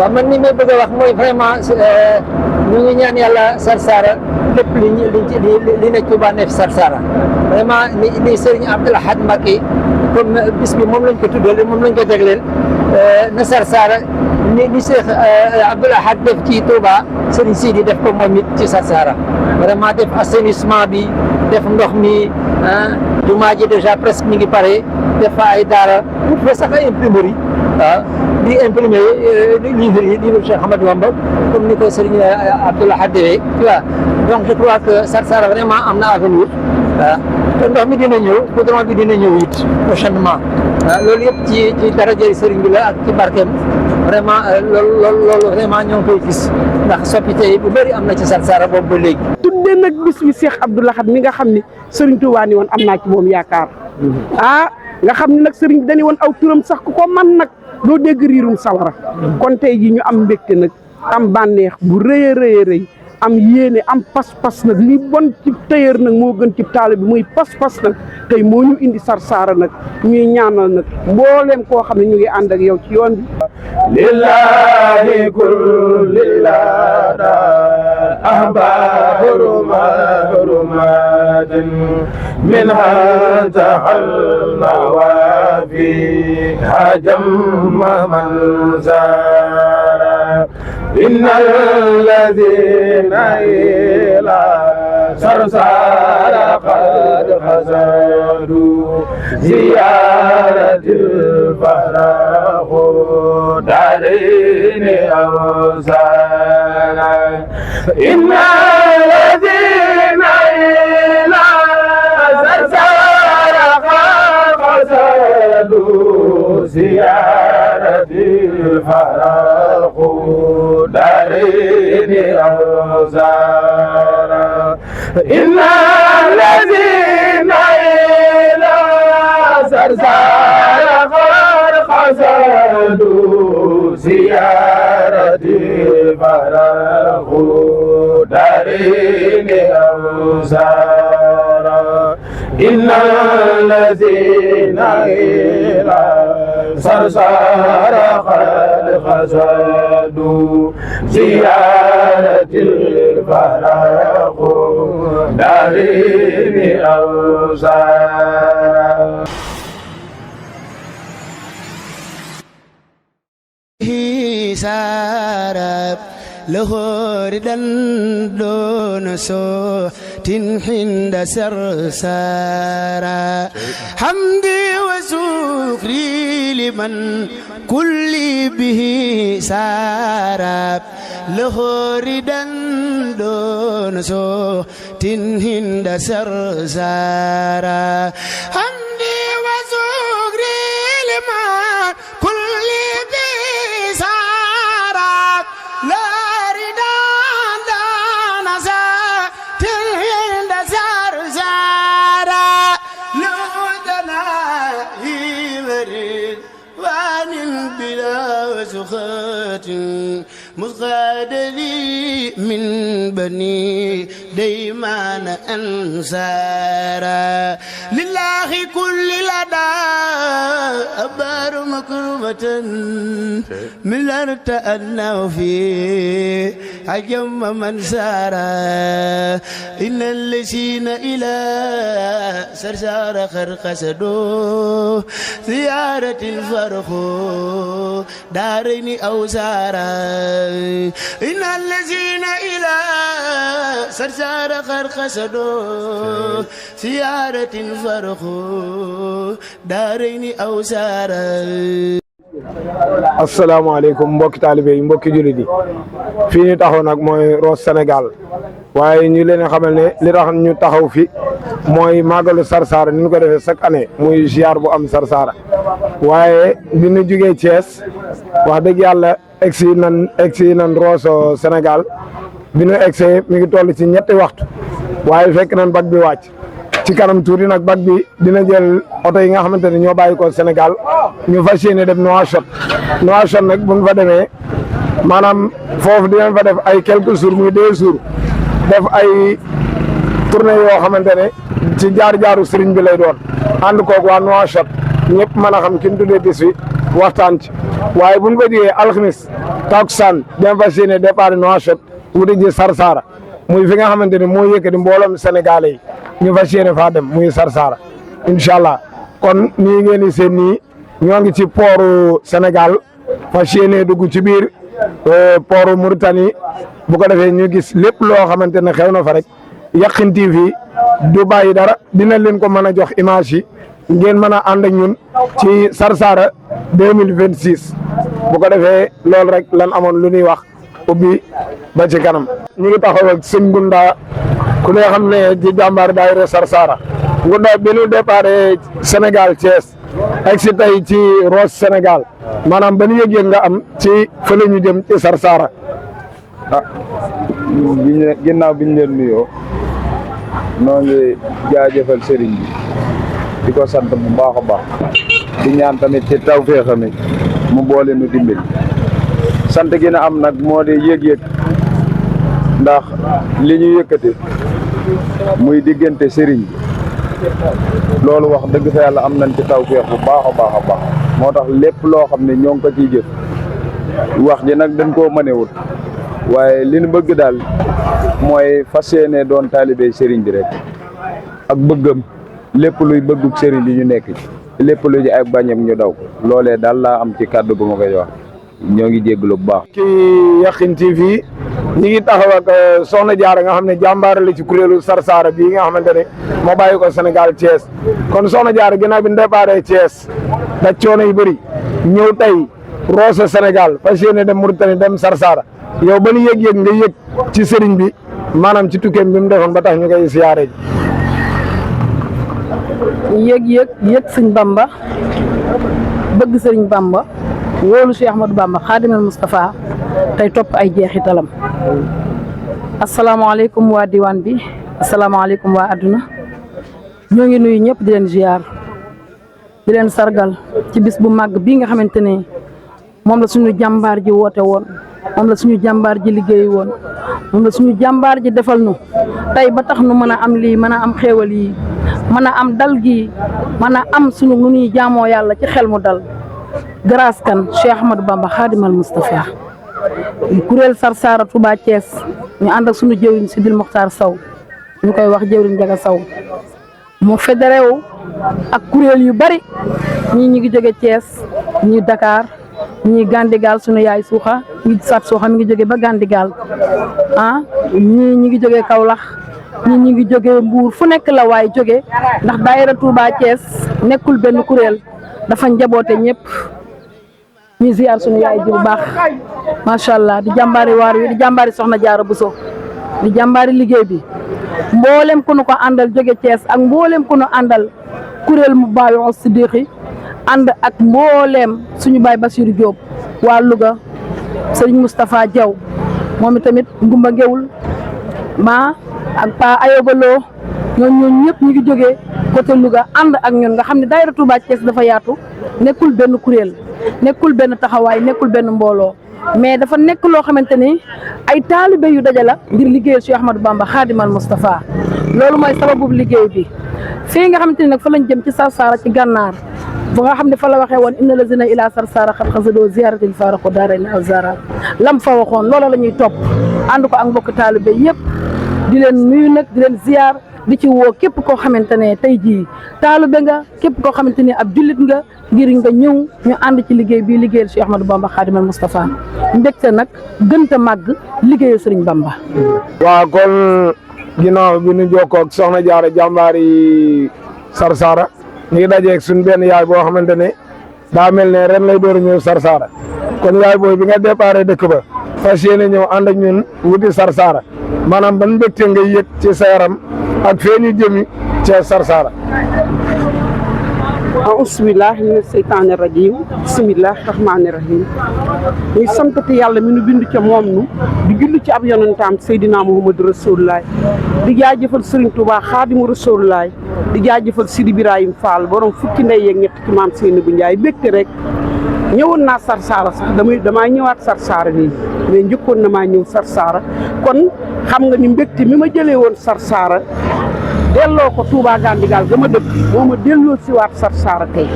waaw man ni may bëgg a wax mooy vraiment ñu ngi ñaan yàlla Sarsara lépp li nekk Touba ne fi Sarsara vraiment ni Serigne Abdoul Ahad Mbacké comme bis bi moom lañ ko tuddal moom lañ ko jagleel na Sarsara ni Cheikh Abdoul Ahad def ci Touba Serigne Sidi def ko moom it ci Sarsara vraiment def assainissement bi def ndox mi jumaa ji déjà presque mi ngi pare def fa ay daara pour fa sax ay imprimerie di imprimer livre yi livre Cheikh Ahmadou Bamba comme ni ko Serigne Abdoul Ahad defee tu vois donc je crois que Sarsara vraiment am na avenir te ndox mi dina ñëw goudron bi dina ñëw it prochainement loolu yëpp ci daraja Serigne bi la ak ci barkeem vraiment loolu vraiment ñoo ngi koy gis ndax soppite yi bu bëri am na ci Sarsara boobu ba léegi. tuddee nag bis bi Cheikh Abdoul Ahad mi nga xam ni Serigne Touba ni woon am naa ci moom yaakaar nga xam ne nag Serigne bi dañu woon aw turam sax ku ko man nag doo dégg riirum sawara kon tey ji ñu am mbégte nag am bànneex bu rëy a rëy am yéene am pas-pas nag li bon ci tëyër nag moo gën ci taal bi muy pas-pas nag tey moo ñu indi Sarsara nag ñuy ñaanal nag mbooleem koo xam ne ñu ngi ànd ak yow ci yoon bi lillahi kulli lada ahbaru mahrumatin minha tahalna wa fiha jamma man zara innal ladhina ila Sarsara qad khazadu ziyaratil faraqu darini awzana innal ladhina ila Sarsara qad khazadu ziyaratil faraqu darini awzana innal ladhina ila Sarsara qad khazadu ziyaratil faraqu darini awzana innal ladhina ila Sarsara qad khazadu ziyaratil faraqu darini awzana sarab lahoridan dono so tin hinda Sarsara hamdi wa sukri liman kulli bihi sarab lahoridan dono so tin hinda Sarsara hamdi wa sukri liman kulli bihi sarab lahoridan dono so tin hinda Sarsara ludana himarin wanin bila sukhatin مزغاد لي من بني ديمان أنصارا لله كل لدى أبار مكرمة من لن تأنوا فيه عجم من سارا إن الذين إلى Sarsara خرقسدوا زيارة الفرخ دارين أو سارا إن الذين إلى Sarsara خرقسدوا زيارة الفرخ دارين أو سارا asalaamaaleykum mbokki taalibe yi mbokki jullit yi fii ñu taxaw nag mooy Ross Sénégal waaye ñu leen xamal ne li tax ñu taxaw fi mooy màggalu Sarsara ni ñu ko defee chaque année muy ziar bu am Sarsara waaye bi ñu jugee Thiès wax dëgg yàlla egsi nan Ross Sénégal bi ñu egsee mi ngi toll ci ñetti waxtu waaye fekk nañ bag bi wàcc ci kanam tuuti nag bag bi dina jël oto yi nga xamante ne ñoo bàyyi ko Sénégal ñu fas yéene dem Nouakchott nag bu ñu fa demee maanaam foofu dinañ fa def ay quelques jours muy 2 jours def ay tournée yoo xamante ne ci jaar-jaaru sëriñ bi lay doon ànd koog waa Nouakchott ñëpp mën a xam ki ñu tuddee bis bi waxtaan ci waaye bu ñu ko jigee alxamis takkusaan dem fas yéene départ Nouakchott wuti ji Sarsara muy fi nga xamante ne moo yëkkati mbooloom Sénégalais yi ñu fas yéene faa dem muy Sarsara incha allah kon nii ngeen di seen nii ñoo ngi ci pooru Sénégal fas yéene dugg ci biir pooru Mauritanie bu ko defee ñu gis lépp loo xamante ne xew na fa rek Yakhine TV du bàyyi dara dina leen ko mën a jox image yi ngeen mën a ànd ak ñun ci Sarsara 2026 bu ko defee loolu rek lan amoon lu ñuy wax ubbi ba ci kanam. ñu ngi taxaw ak sëñ Ngunda ku ne xam ne ci jàmbaar daayira Sarsara Ngunda bi ñu départ Sénégal Thiès ak si tey ci Ross Sénégal maanaam ban yëg-yëg nga am ci fële ñu jëm ci Sarsara. ginnaaw biñ leen nuyoo noo ngi jaajëfal sëriñ bi di ko sant bu baax a baax di ñaan tamit ci tawféexam mu boole nu dimbali sant gi na am nag moo di yëg-yëg ndax li ñu yëkkati muy diggante sëriñ bi loolu wax dëgg fa yàlla am nañ ci tawféex bu baax a baax a baax moo tax lépp loo xam ne ñoo ngi ko ciy jëf wax ji nag dañ koo mënewut waaye li ñu bëgg daal mooy fas yéene doon taalibe sëriñ bi rek ak bëggam lépp luy bëgguk sëriñ bi ñu nekk ci lépp lu ci ay bañam ñu daw loolee daal laa am ci kàddu gu ma koy wax ñoo ngi jégalu bu baax. ci Yakhine TV ñi ngi taxaw ak Soxna Jaara nga xam ne jàmbaar la ci kuréelu Sarsara bii nga xamante ne moo bàyyi ko Sénégal Thiès kon Soxna Jaara ginnaaw bi ñu déparé Thiès da coono yu bëri ñëw tey Rosso Sénégal fas yéene dem Mauritanie dem Sarsara yow ban yëg-yëg nga yëg ci sëriñ bi maanaam ci tukkeem bi mu defoon ba tax ñu koy siyaare ji. yëg sëñ Bamba bëgg sëriñ Bamba wóolu Cheikh Ahmadou Bamba Xaadimal Moustapha tey topp ay jeexitalam. asalaamaaleykum waa diwaan bi asalaamaaleykum waa adduna ñoo ngi nuyu ñëpp di leen ziar di leen sargal ci bis bu màgg bii nga xamante ne moom la suñu jàmbaar ji woote woon moom la suñu jàmbaar ji liggéey woon moom la suñu jàmbaar ji defal nu tey ba tax nu mën a am lii mën a am xéewal yi mën a am dal gi mën a am suñu nu ñuy jaamoo yàlla ci xel mu dal grâce kan Cheikh Ahmadou Bamba Xaadimal Moustapha kuréel Sarsara Touba Thiès ñu ànd ak suñu jëwriñ Sidil Mokhtar Sow ñu koy wax jëwriñ Njaga Sow mu fédéré wu ak kuréel yu bari ñii ñu ngi jóge Thiès ñii Dakar ñii Gandigal suñu yaay suuxa ñi sat suuxa mi ngi jóge ba Gandigal ñii ñi ngi jóge Kaolack ñii ñi ngi jóge Mbuur fu nekk la waay jóge ndax daayira Touba Thiès nekkul benn kuréel dafa njaboote ñëpp ñu ziar suñu yaay ji bu baax macha allah di jàmbaari waar wi di jàmbaari Soxna Jaara Buso di jàmbaari liggéey bi mboolem ku nu ko àndal jóge Thiès ak mboolem ku nu àndal kuréel mu baayu Siddiqi ànd ak mboolem suñu baay Bassirou Diop waa Louga sëriñ Moustapha Diaw moom itamit Ngumba Ngewul ak Pa Ayobaloo ñooñu ñëpp ñu ngi jógee côté Louga ànd ak ñun nga xam ne daayira Touba Thiès dafa yaatu nekkul benn kuréel nekkul benn taxawaay nekkul benn mbooloo mais dafa nekk loo xamante ni ay taalibe yu dajala ngir liggéeyal Cheikh Ahmadou Bamba Xaadimal Moustapha loolu mooy sababu liggéey bi fii nga xamante ni nag fa lañ jëm ci Sarsara ci gànnaar bu nga xam ne fa la waxee woon inna lazina ila Sarsara xat xasadoo ziyaratil faaraqo daarayni aw zara lam fa waxoon loola la ñuy topp ànd ko ak mbokk taalibe yëpp di leen nuyu nag di leen ziar di ci woo képp koo xamante ne tey jii taalibe nga képp koo xamante ni ab jullit nga ngir nga ñëw ñu ànd ci liggéey bii liggéeyal Cheikh Ahmadou Bamba Xaadimal Moustapha mbégte nag gënta màgg liggéeyal Sëriñ Bamba. waaw kon ginnaaw bi ñu jokkoo ak Soxna Jaara jàmbaari Sarsara ñu ngi dajeeg suñu benn yaay boo xamante ne daa mel ne ren lay door a ñëw Sarsara kon yaay booy bi nga déparé dëkk ba fas yéene ñëw ànd ak ñun wuti Sarsara maanaam ban mbégte ngay yëg ci sa yaram ak fee ñu jëmi ca Sarsara. bismillahi mina seytaani rajim bismillahi rahmaani rahim ñuy santati yàlla mi nu bind ca moom nu di julli ci ab yonentaam Seydina Muhammadu Rasulullah di jaajëfal Serigne Touba Xaadimu Rasulullah di jaajëfal Sidi Ibrahima Fall borom fukki ndey yeeg ñett ci maam Seynabou Ndiaye bégte rek ñëwoon naa Sarsara sax damaa ñëwaat Sarsara nii mais njëkkoon na maa ñëw Sarsara kon xam nga ni mbégte mi ma jëlee woon Sarsara delloo ko Touba Gandigal ga ma dëkk moo ma delloo si waat Sarsara tey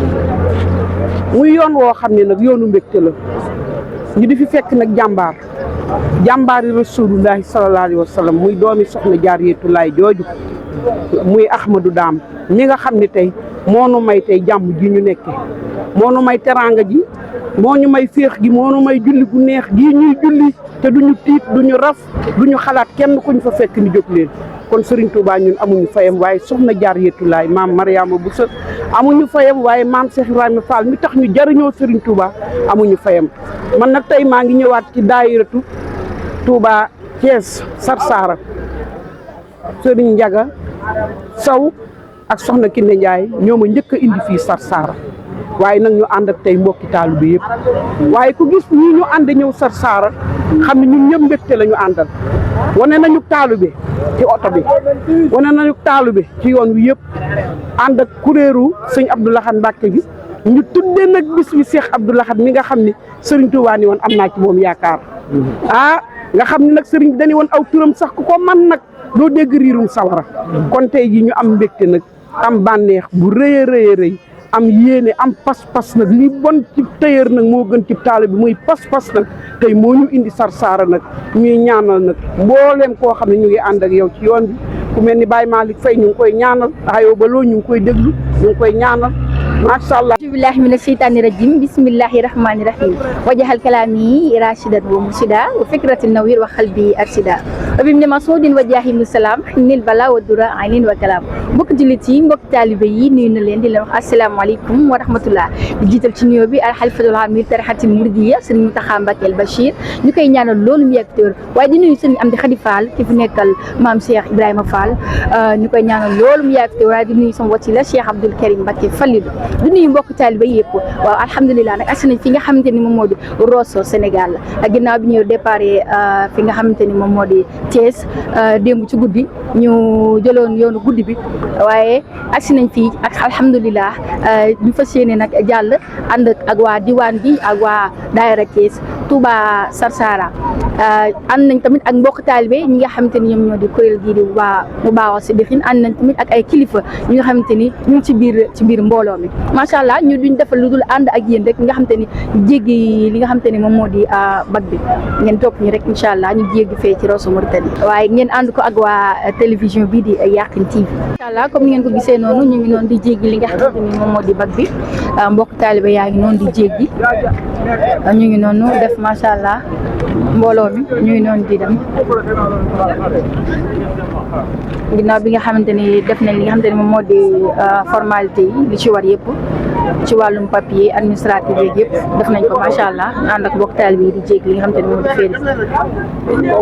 muy yoon woo xam ne nag yoonu mbégte la ñu di fi fekk nag jàmbaari rasulullahi sallallahu alayhi wa sallam muy doomi soxna Jaaratullaay jooju muy Ahmadou Daam ñi nga xam ne tey moo nu may tey jàmm ji ñu nekke moo nu may teraanga ji moo ñu may féex gi moo nu may julli gu neex gii ñuy julli te duñu tiit duñu raf duñu xalaat kenn kuñ fa fekk ni jóg leen kon Serigne Touba ñun amuñu fayam waaye soxna Jaaratullaay maam Mariama Bousso amuñu fayam waaye maam Cheikh Ibrahima Fall mi tax ñu jariñoo Serigne Touba amuñu fayam man nag tey maa ngi ñëwaat ci daayiratu Touba Thiès Sarsara Serigne Ndiaga Sow ak soxna Kiné Ndiaye ñoo ma njëkk a indi fii Sarsara waaye nag ñu ànd ak tey mbokki taalu bi yëpp waaye ku gis ñii ñu ànd ñëw Sarsara xam ne ñun ñëpp mbégte la ñu àndal wane nañu taalu bi ci oto bi wane nañu taalu bi ci yoon wi yëpp ànd ak kuréeru sëñ Abdou Lahad Mbacké bi ñu tuddee nag bis bi Cheikh Abdou Lahad mi nga xam ne Serigne Touba ni woon am naa ci moom yaakaar nga xam ne nag Serigne bi dañu woon aw turam sax ku ko man nag doo dégg riirum sawara kon tey ji ñu am mbégte nag am bànneex bu rëy a rëy a rëy am yéene am pas-pas nag li bon ci tëyër nag moo gën ci taal bi muy pas-pas nag tey moo ñu indi Sarsara nag ñuy ñaanal nag mbooleem koo xam ne ñu ngi ànd ak yow ci yoon bi ku mel ni Baye Malick Faye ñu ngi koy ñaanal ayoo ba loo ñu ngi koy déglu ñu ngi koy ñaanal macha allah. billahi mina sheytaani rajim bismillahi rahmani rahim wajahal kalaami rashidan wa murshida wa fikratin nawir wa xalbi arshida abim ne ma soodin wa jaahimu salaam nil bala wa dura aynin wa kalaam mbokk jullit yi mbokk taalibe yi nuyu na leen di leen wax asalaamaaleykum wa rahmatullah di jiital ci nuyoo bi alxalifatul amir tarixatil muridiya sëriñ Mountakha Mbacké El Bachir ñu koy ñaanal loolu mu yàgg téwér waaye di nuyu sëriñ Amdi Khady Fall ki fi nekkal maam Cheikh Ibrahima Fall ñu koy ñaanal loolu mu yàgg téwér waaye di nuyu sama wasila Cheikh Abdoul Karim Mbacké Fallilu di nuyu mbokk taalibe yëpp waaw alhamdulilah nag agsi nañ fi nga xamante ni moom moo di Rosso Sénégal ak ginnaaw bi ñu déparé fi nga xamante ni moom moo di Thiès démb ci guddi ñu jëloon yoonu guddi bi waaye agsi nañ fii ak alhamdulilah ñu fas yéene nag jàll ànd ak waa diwaan bi ak waa daayira Thiès Touba Sarsara ànd nañ tamit ak mbokk taalibe ñi nga xamante ni ñoom ñoo di kuréel gii di waa mu baaxoo si dixin ànd nañ tamit ak ay kilifa ñi nga xamante ni ñu ngi ci biir mbooloo mi macha allah ñu duñ defal lu dul ànd ak yéen rek nga xamante ni jéggi li nga xamante ni moom moo di bag bi ngeen topp ñu rek incha allah ñu jéggi fee ci Rosso Mauritanie waaye ngeen ànd ko ak waa télévision bii di Yakhine TV incha allah comme ni ngeen ko gisee noonu ñu ngi noonu di jéggi li nga xamante ni moom moo di bag bi mbokk taalibe yaa ngi noonu di jéggi ñu ngi noonu def macha allah mbooloo mi ñu ngi noonu di dem ginnaaw bi nga xamante ni def nañ li nga xamante ni moom moo di formalité yi li ci war yëpp ci wàllum papier administratif yeeg yëpp def nañ ko macha allah ànd ak mbokk taalibe yi di jéggi li nga xamante ni moom di féeri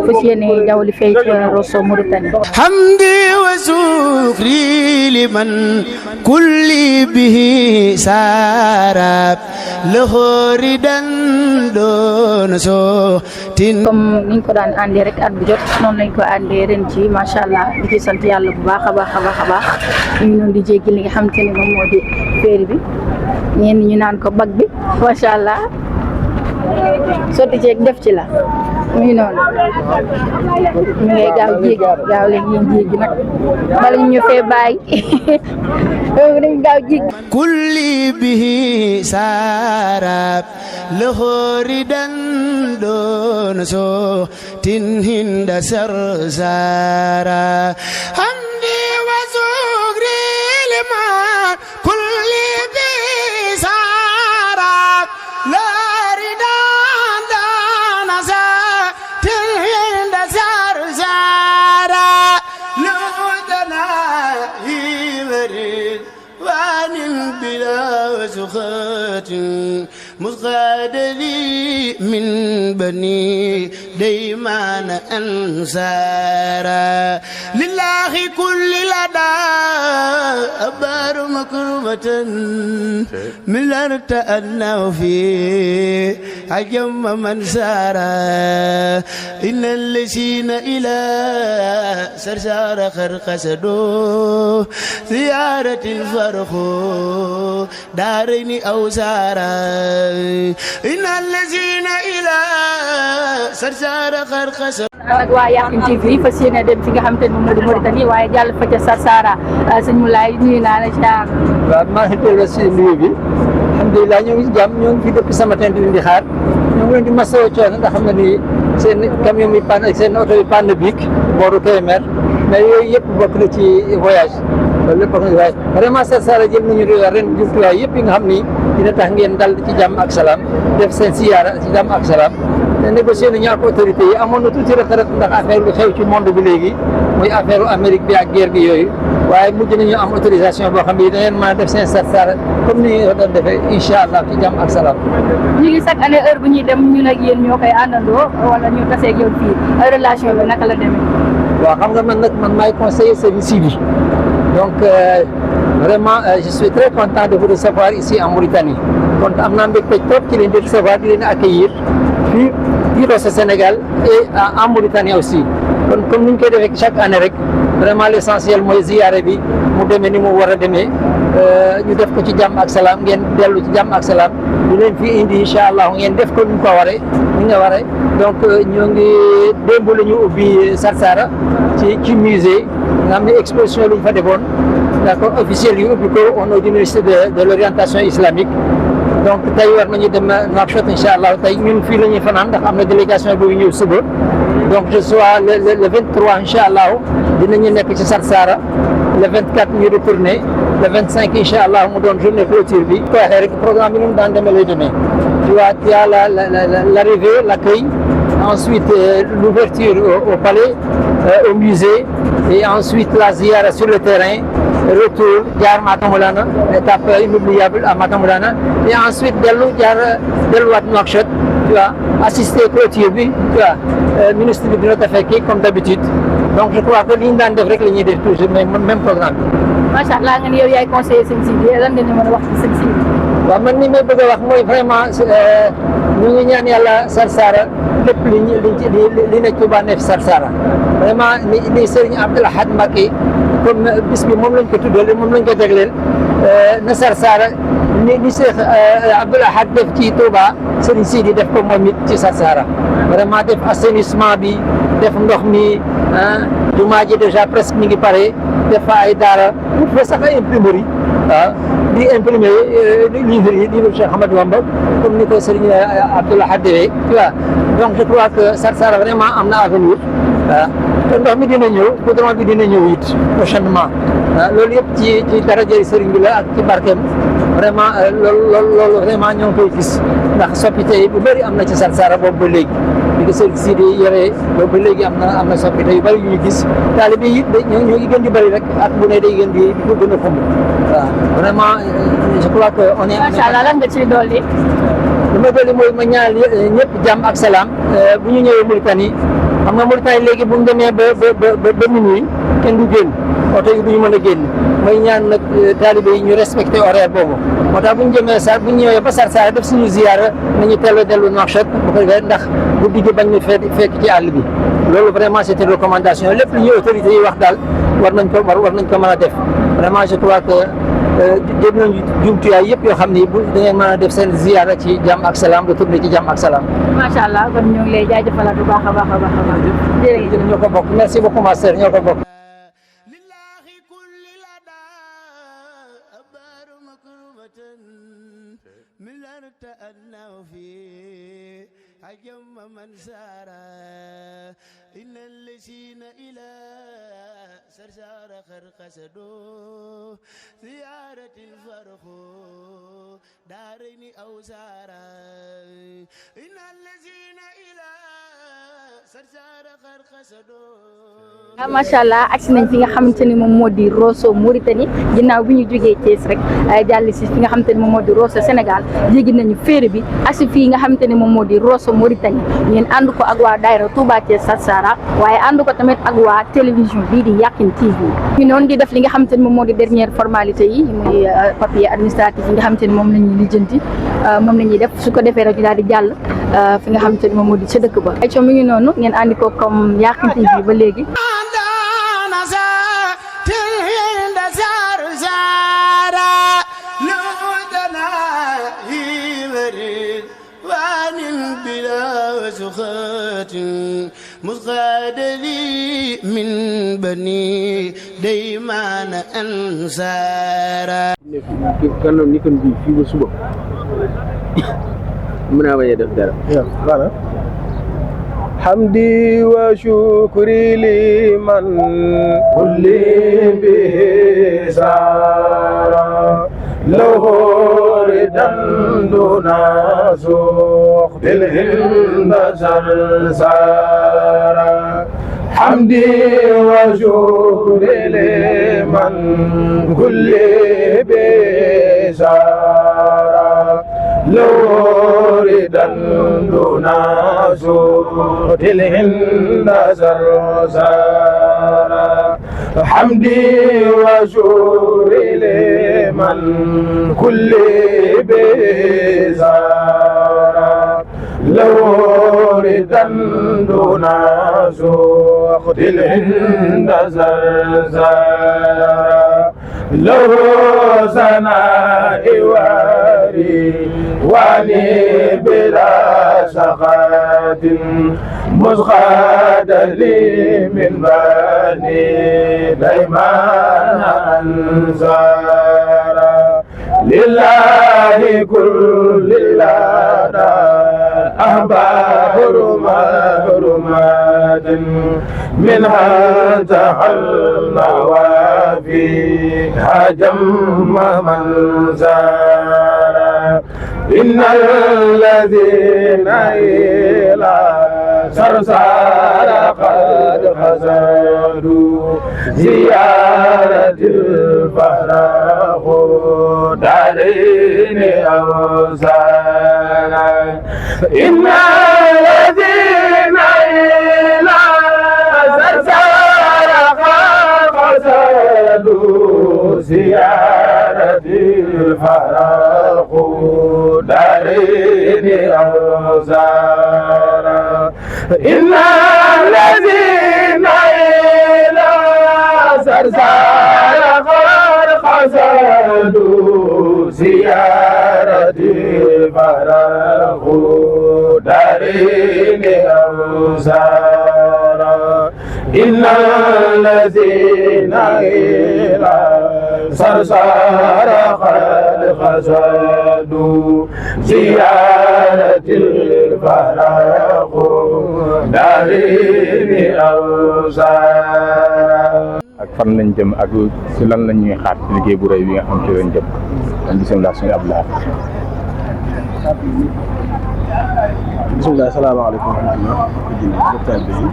fas yéene dawali fay ci Rosso Mauritanie hamdi wa sukri liman kulli bihi sarab lahoridan doona so tin comme niñ ko daan àndee rek at bu jot noonu lañ ko àndee ren ci macha allah di ci sant yàlla bu baax a baax a baax a baax ñu ngi noonu di jéggi li nga xamante ni moom moo di féeri bi ñenn ñu naan ko bag bi macha allah sotti ceeg def ci la mu ngi noonu ñu ngay gaaw jéggi gaaw leen yéen jéggi nag bala ñu fee bàyyi dañ gaaw jéggi kulli bihi sarab lahoridan doona so tin hinda Sarsara hamdi wa sukri liman kulli bihi sarab lahoridan doona so tin hinda Sarsara lutana himarin wanin bila sukhatin مسقاد لي من بني ديمان أنصارا لله كل لدى أبار مكرمة من لن تأنه فيه عجم من سارا إن الذين إلى سرسار خرقسدوا زيارة الفرخ دارين أو سارا إن الذين إلى سرسار خرقسدوا ak waa Yakhine TV fas yéene dem fi nga xamante ni moom moo di Mauritanie waaye jàll fa ca Sarsara sëñ Moulay nuyu naa la jaar waaw maa ngi dellu si nuyu bi alhamdulilah ñoo ngi si jàmm ñoo ngi fi depuis sama tent di xaar ñu ngi leen di masawu coono ndax xam nga ni seen camion bi panne ak seen oto bi panne biig booru Kébémer mais yooyu yëpp bokk na ci voyage loolu lépp bokk na ci voyage vraiment Sarsara jël nañu ren jumtuwaay yëpp yi nga xam ni dina tax ngeen dal ci jàmm ak salaam def seen siyaara ci jàmm ak salaam négocier nañu ak autorités yi amoon na tuuti rek ndax affaire bi xew ci monde bi léegi muy affaire Amérique bi ak guerre bi yooyu waaye mujj nañu am autorisation boo xam ne da ngeen mën a def seen Sarsara comme ni ñu doon defee incha allah ci jàmm ak salaam. ñu ngi chaque année heure bu ñuy dem ñun ak yéen ñoo koy àndandoo wala ñu taseeg yow fii relation bi naka la demee. waaw xam nga man maay conseiller Serigne Sidi donc vraiment je suis très content de vous recevoir ici en Mauritanie kon am naa mbégte trop ci leen di recevoir di leen accueillir fii au Sénégal et en Mauritanie aussi kon comme ni ñu koy defee chaque année rek vraiment l' essentiel mooy ziyaare bi mu demee ni mu war a demee ñu def ko ci jàmm ak salaam ngeen dellu ci jàmm ak salaam ñu leen fi indi incha allah ngeen def ko ni ko waree ni nga waree donc ñoo ngi démb la ñu ubbi Sarsara ci musée nga xam ne exposition li ñu fa defoon d'accord officiel yu ubbi ko au nom du ministère de l' orientation islamique donc tey war nañu dem Nouakchott incha allah tey ñun fii la ñuy fanaan ndax am na délégation bu ñëw suba donc je sois le 23 incha allah dinañu nekk ci Sarsara le 24 ñu retourné le 25 incha allah mu doon journée clôture bi. ko waxee rek programme bi nu mu daan demee lay demee tu vois il y a l'arrivée l'accueil ensuite l'ouverture au palais au musée et ensuite la ziyara sur le terrain. Retour jaar Matamulana étape inoubliable à Matamulana et ensuite delluwaat Nouakchott tu vois assister clôture bi tu vois ministre bi dina ko fekkee comme d'habitude donc je crois que li ñu daan def rek la ñuy def toujours même programme bi. macha allah nga ni yow yaay conseiller sëñ Sidi lan nga ñu mën a wax ci sëñ Sidi. waaw man ni may bëgg a wax mooy vraiment ñu ngi ñaan yàlla Sarsara lépp li nekk Touba neef Sarsara vraiment ni Serigne Abdoul Ahad Mbacké comme bis bi moom lañ ko tuddee moom lañ ko jagleel na Sarsara ni Cheikh Abdoul Ahad def ci Touba Serigne Sidi def ko moom it ci Sarsara vraiment def assainissement bi def ndox mi jumaa ji déjà presque mi ngi pare def fa ay daara pour fa sax ay imprimerie di imprimer livre yi livre Cheikh Ahmadou Bamba comme ni ko Serigne Abdoul Ahad defee tu vois donc je crois que Sarsara vraiment am na avenir te ndox mi dina ñëw goudron bi dina ñëw it prochainement loolu yëpp ci daraja Serigne bi la ak ci barkeem vraiment loolu vraiment ñoo ngi koy gis ndax soppite yi bu bëri am na ci Sarsara boobu ba léegi di ko Serigne Sidi yore boobu ba léegi am na soppite yu bëri yu ñu gis taalibe yi ñoo ngi gën di bëri rek ak bu ne day gën di ko gën a xumb waaw vraiment je crois que on est. macha allah lan nga ciy dolli. li ma dolli mooy ma ñaanal ñëpp jàmm ak salaam bu ñu ñëwee Mauritanie xam nga Mauritanie léegi bu ñu demee ba minuit kenn du génn oto yi du ñu mën a génn mooy ñaan nag taalibe yi ñu respecté horaire boobu moo tax bu ñu jëmee bu ñu ñëwee ba Sarsara def suñu ziyaara nañu teel a dellu Nouakchott bu ko defee ndax bu digg bañ ñu fekk ci àll bi loolu vraiment c'est une recommandation lépp lu ñuy autorités yi wax daal war nañ ko mën a def vraiment je crois que dégg nañu jumtuwaay yëpp yoo xam ni bu da ngeen mën a def seen ziyaara ci jàmm ak salaam retourné ci jàmm ak salaam. macha allah kon ñu ngi lay jaajëfalaat bu baax a baax a baax. jërëjëf ñoo ko bokk merci beaucoup ma sœur ñoo ko bokk. إن الذين إلى سرسار قصدوا زيارة الفرخ دارين أو سارا إن الذين إلى سرسار قصدوا macha allah agsi nañ fi nga xamante ni moom moo di Rosso Mauritanie ginnaaw bi ñu jógee Thiès rek jàll si fi nga xamante ni moom moo di Rosso Sénégal yéegi nañu féere bi agsi fii nga xamante ni moom moo di Rosso Mauritanie ngeen ànd ko ak waa daayira Touba Thiès Sarsara waaye ànd ko tamit ak waa télévision bii di Yakhine TV ñu noonu di def li nga xamante ni moom moo di dernière formalité yi muy papier administratif yi nga xamante ni moom la ñuy lijjanti moom la ñuy def su ko defee rek ñu daal di jàll fi nga xamante ni moom moo di ca dëkk ba ay co mi ngi noonu ngeen àndi ko comme Yakhine TV ba léegi مسقاد لي من بني ديمان أنصارا gannaaw ni kon bii fii ba suba mën naa bañ a def dara. voilà hamdi wa shukri liman kulli bihi sara lahu ridan duna suqtil hinda sara hamdi wa shukri liman kulli bihi sara لوردا دون سوء الهند سرسارا حمدي وشكري لمن كل بزارا لوردا دون سوء الهند سرسارا له سناء واري واني بلا سخات مسخاد لي من بني ديمان أنصارا لله كل لنا أحبار محرمات منها تحلنا وفيها جم من زارا إن الذين إلى سرسار قد خسروا زيارة الفراغ دارين أوزانا إن الذين إلى سرسار قد خسروا زيارة الفراغ دارين أوزارا إن الذين إلى سرسار قد خسروا زيارة الفراغ دارين أوزارا إن الذين إلى سرسار قد خسدوا زيارة الفراغ دارين أوزارا ak fan lañ jëm ak si lan lañ ñuy xaar ci liggéey bu rëy bi nga xam ci lañ jëm kon bisimilah suñu Abdoulaye. bisimilah salaamaaleykum wa rahmatulah mbokk taalibe yi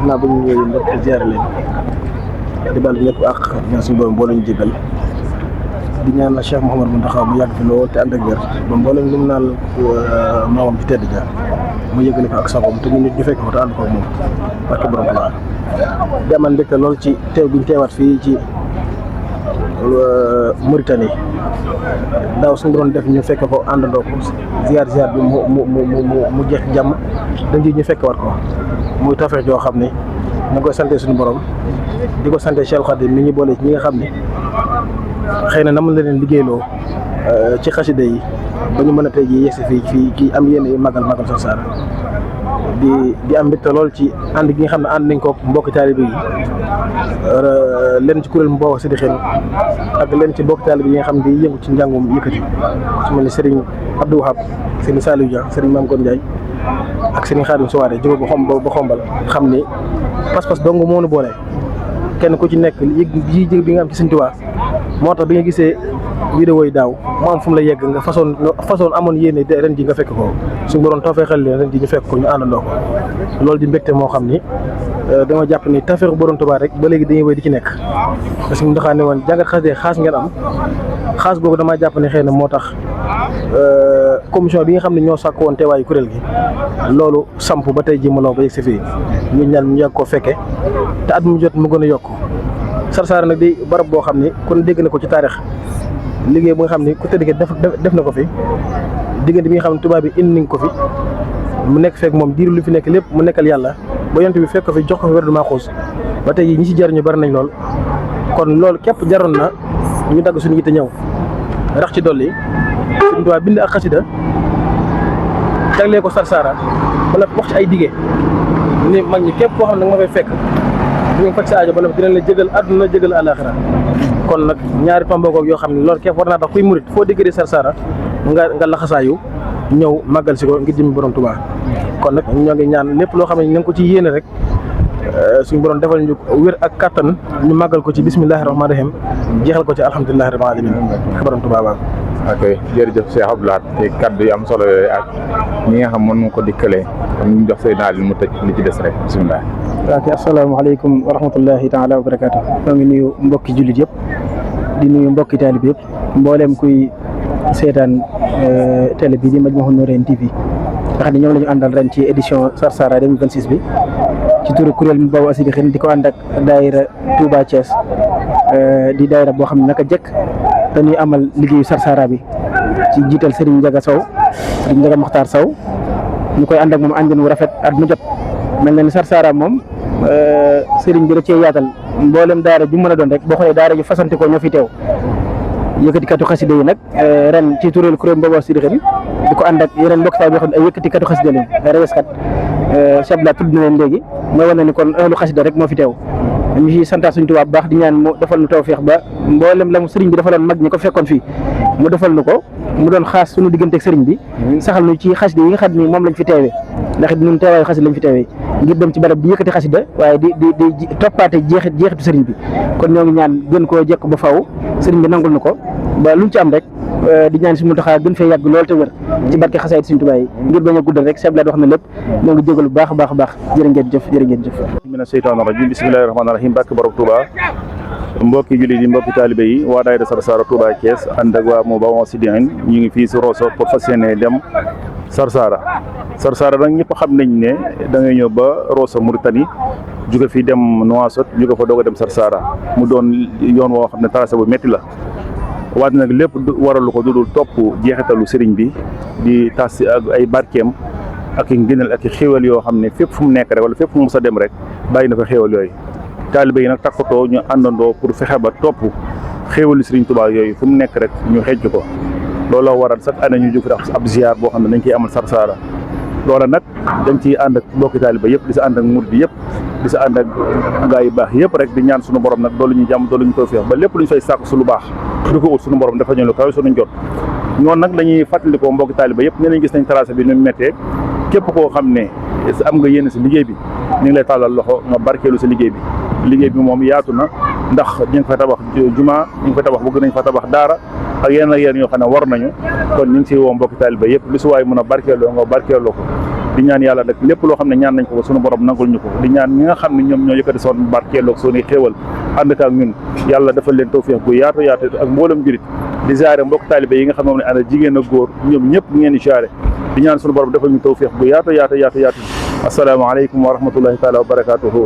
naa ba ñu ñëwee mbokk te ziar leen di baal ñëpp ak ñaan suñu borom boo leen jégal di ñaan Cheikh Mouhamadou Mountakha mu yàgg fi lool te ànd ak wér ba mboolem lu mu naan maamam ci tedd ja mu yëgale ko ak sagoom te ñu nit ñu fekk ko te ànd ko moom barke borom Tuubaa di amal mbégte lool ci teew bi ñu teewaat fii ci Mauritanie daaw suñu doon def ñu fekk ko àndandoo ko ziar bi mu jeex jàmm dañ ci ñu fekk war ko muy tawfeex joo xam ne ñu ngi koy sante suñu borom di ko sante Cheikh Khadim mi ñu boole ci ñi nga xam ne xëy na nam la leen liggéeyloo ci xasida yi ba ñu mën a tey jii yegsi fii kii am yéen i magal Sarsara di am mbégte lool ci ànd gi nga xam ne ànd nañ ko mbokki taalibe yi leen ci kuréel mu boo si di xel ak leen ci mbokki taalibe yi nga xam ne di yëngu ci njàngum yëkkati su mel ne Serigne Abdou Wahab Serigne Saliou Dia Serigne Mame Gor Ndiaye ak Serigne Khadim Souare jóge ba xombal xam ni pas-pas dong moo nu boole kenn ku ci nekk yëg bi nga am ci Sëriñ Tuubaa moo tax bi nga gisee vidéo yi daaw mu am fu mu la yegg nga façon amoon yéene ren ji nga fekk ko suñu borom tawfeexal leen ren ji ñu fekk ko ñu àndandoo ko loolu di mbégte moo xam ni dama jàpp ni tawfeexu borom Tuubaa rek ba léegi dañuy wéy di ci nekk parce que mu ndaxaa ne woon jàngat xasee xaas ngeen am xaas googu damaa jàpp ne xëy na moo tax commission bi nga xam ne ñoo sàkk woon teewaayu kuréel gi loolu samp ba tey ji mu law ba yegg si fii ñu ñaan ñu yàgg koo fekke te at mu jot mu gën a yokk Sarsara nag di barab boo xam ni kon dégg na ko ci taarix liggéey bu nga xam ni ku tëdd def na ko fi diggante bi nga xam ne tubaab bi indi nañ ko fi mu nekk fekk moom diiru lu fi nekk lépp mu nekkal yàlla ba yonent bi fekk ko fi jox ko fi werdu Maaxuus ba tey ñi ci jariñu bari nañ lool kon loolu képp jaroon na ñu dagg suñu yitte ñëw rax ci dolli Sëriñ Tuubaa bind ak xasida jaglee ko Sarsara wala wax ci ay dige ni mag ñi képp koo xam ne nga ma fay fekk di nga faj sa aajo ba noppi dinañ la jégal àdduna jégal àllaaxira kon nag ñaari tombogoog yoo xam ne loolu képp war naa tax kuy murit foo déggee Sarsara nga laxasaayu ñëw màggal si ko ngir jëm borom Touba kon nag ñoo ngi ñaan lépp loo xam ne ñu ngi ko ci yéene rek suñu borom defal ñu wér ak kattan ñu màggal ko ci bismillahi rahmaani rahim jeexal ko ci alhamdulillahi rabbil alamin borom Touba ba. ok jërëjëf Cheikh Abdou Lahad ci kaddu yi am solo yooyu ak ñi nga xam mën nga ko dikkalee kon ñu jox Seydina Ali mu tëj li ci des rek bisimilah. ok asalaamaaleykum wa rahmatullahi taala wa barakaatu. ñoo ngi nuyu mbokki jullit yëpp di nuyu mbokki taalib yëpp mboolem kuy seetaan télé bi di Majmahun Nurayni TV nga xam ne ñoom la ñu àndal ren ci édition Sarsara 2026 bi ci turu kuréel mu boobu asidi xin di ko ànd ak daayira Touba Thiès di daayira boo xam ne naka jëkk dañuy amal liggéeyu Sarsara bi ci jiital Serigne Ndiaga Sow Serigne Ndiaga Mokhtar Sow ñu koy ànd ak moom àndin wu rafet at mu jot mel na ni Sarsara moom Serigne bi da cee yaatal mboolem daara ju mën a doon rek boo xoolee daara ju fasante ko ñoo fi teew yëkkatikatu xasida yi nag ren ci turéel kuréel boobu si dixin di ko ànd ak yeneen mbokk taal yoo xam ne ay yëkkatikatu xasida lañ reweskat Chabla tudd na leen léegi mooy wane ni kon ahlu xasida rek moo fi teew ñu ci santaat suñu Tuubaa bu baax di ñaan mu defal nu tawfeex ba mboolem la mu sëriñ bi defaloon mag ñi ko fekkoon fii mu defal nu ko mu doon xaas suñu digganteeg sëriñ bi saxal nu ci xasida yi nga xam ni moom lañ fi teewee ndax it ñun teewaayu xasida lañ fi teewee ngir dem ci barab di yëkkati xasida waaye di toppaate jeexitu sëriñ bi kon ñoo ngi ñaan gën koo jekk ba faw sëriñ bi nangul nu ko ba luñ ci am rek di ñaan suñu taxaw gën fee yàgg lool te wér ci barke xasaayid suñu Tuubaa yi ngir bañ a guddal rek Chabla wax na lépp ñoo ngi jégalu bu baax a baax a baax jërë ngeen jëf mina seytaani rajim bismillahi rahmaani rahim barke borom Touba mbokki jullit yi mbokki taalibe yi waa daayira Sarsara Touba Thiès ànd ak waa Mouvement Sidine ñu ngi fii si Rosso pour fas yéene dem Sarsara nag ñëpp xam nañ ne da ngay ñëw ba Rosso Mauritanie jóge fii dem Nouakchott jóge fa doog a dem Sarsara mu doon yoon woo xam ne tracé bu métti la waat nag lépp waralu ko dudul topp jeexitalu sëriñ bi di tas ak ay barkeem ak i ngëneel ak i xéwal yoo xam ne fépp fu mu nekk rek wala fépp fu mu mës a dem rek bàyyi na fa xéwal yooyu taalibe yi nag takkatoo ñu àndandoo pour fexe ba topp xéwalu Sëriñ Tuubaa yooyu fu mu nekk rek ñu xejj ko looloo waral chaque année ñu jóg fi ab ziar boo xam ne dañ koy amal Sarsara loola nag dañ ciy ànd ak mbokki taalibe yëpp di sa ànd ak murid bi yëpp di sa ànd ak gaa yu baax yëpp rek di ñaan suñu borom nag doolu ñu jàmm doolu ñu tawfeex ba lépp lu ñu fay sàkk su lu baax du ko ut suñu borom dafa ñu lu kaw suñu jot noonu nag lañuy fàttalikoo mbokki taalibe yëpp ñeneen gis nañ tracé bi ni mu méttee képp koo xam ne am nga yénn si liggéey bi ñu ngi lay tàllal loxo nga barkeelu si liggéey bi moom yaatu na ndax ñu ngi fa tabax juma ñu ngi fa tabax bëgg nañ fa tabax daara ak yenn yoo xam ne war nañu kon ñu ngi si woo mbokki taalibe yëpp lu si waay mën a barkeeloo nga barkeeloo ko di ñaan yàlla nag lépp loo xam ne ñaan nañ ko suñu borom nangul ñu ko di ñaan ñi nga xam ne ñoom ñoo yëkkati soon barkeeloo ak suñuy xéewal ànd ak ñun yàlla defal leen tawfeex bu yaatu ak mboolem jurit di ziare mbokk taalibe yi nga xam ne moom ne ànd jigéen ak góor ñoom ñëpp ngeen di ziare di ñaan suñu borom defal ñu tawfeex bu yaatu asalaamaaleykum wa rahmatullahi taala wa barakatuhu